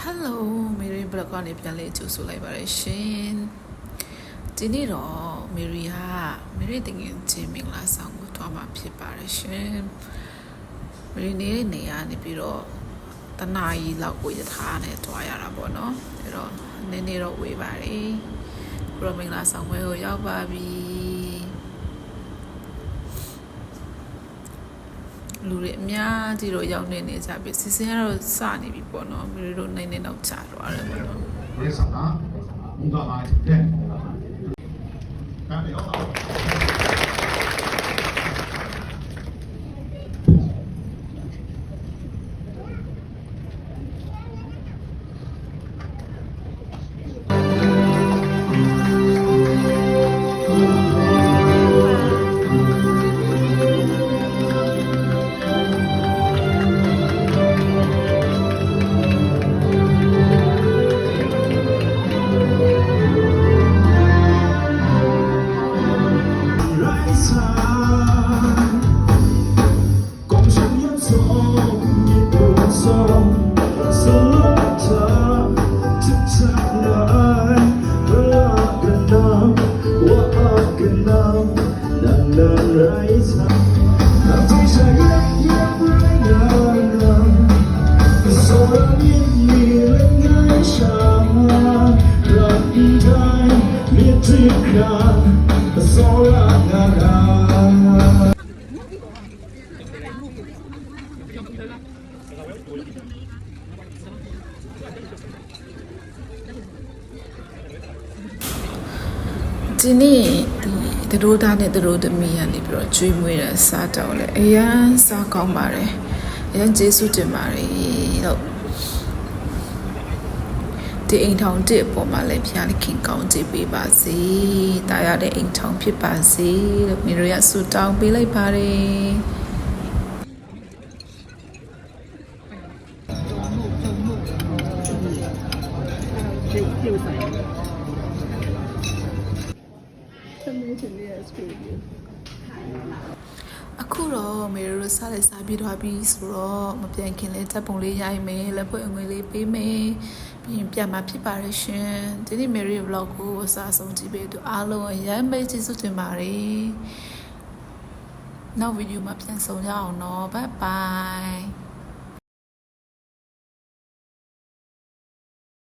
Hello မေရီဘလော့ကနေပြန်လေးကြိုဆိုလိုက်ပါရရှင်ဒီနေ့တော့မေရီတကယ်ချင်းမင်္ဂလာဆောင်ကိုတွားမှာဖြစ်ပါရရှင်မေရီနေရာနေပြီးတော့တနာရီလောက်ကိုရထားနဲ့တွားရတာပေါ့နော်အဲ့တော့နည်းတော့ဝေးပါတယ်ဘရောမင်္ဂလာဆောင်ပွဲကိုရောက်ပါပြီလူတွေအများကြီးတော့ရောက်နေကြပြီစီစဉ်ကတော့စနေပြီပေါ့နော်မေရီတို့နိုင်နောက်ချသွားတယ်ပေါ့နော်ဒီဆောင်တာဘုရားအားဖြင့်ကားရောဒီနေ့ဒီတို့သားနဲ့တို့သမီးရနေပြီးတော့ကျွေးမွေးတဲ့စားတောင်းလဲအရန်စားကောင်းပါတယ်အရန်ကျေးဇူးတင်ပါတယ်လို့ဒီအိမ်ထောင်တစ်ပေါ်မှာလည်းဖျားလေးခင်ကောင်းကြည့်ပေးပါစေတာရတဲ့အိမ်ထောင်ဖြစ်ပါစေလို့မိတို့ရဆုတောင်းပေးလိုက်ပါတယ်အခုတော့မေတို့စားလက်စားပြီးတော့ပြီးဆိုတော့မပြန်ခင်လဲတက်ပုံလေးရိုက်မယ်လက်ဖွဲ့အငွေလေးပေးမယ်ပြီးရင်ပြန်มาဖြစ်ပါရရှင်ဒီနေ့ Mary vlog ကိုအစားဆုံးကြည့်ပေးသူအားလုံးအရမ်းပဲကျေးဇူးတင်ပါတယ်နောက်ဗီဒီယိုမှာပြန်ဆုံကြအောင်နော် bye bye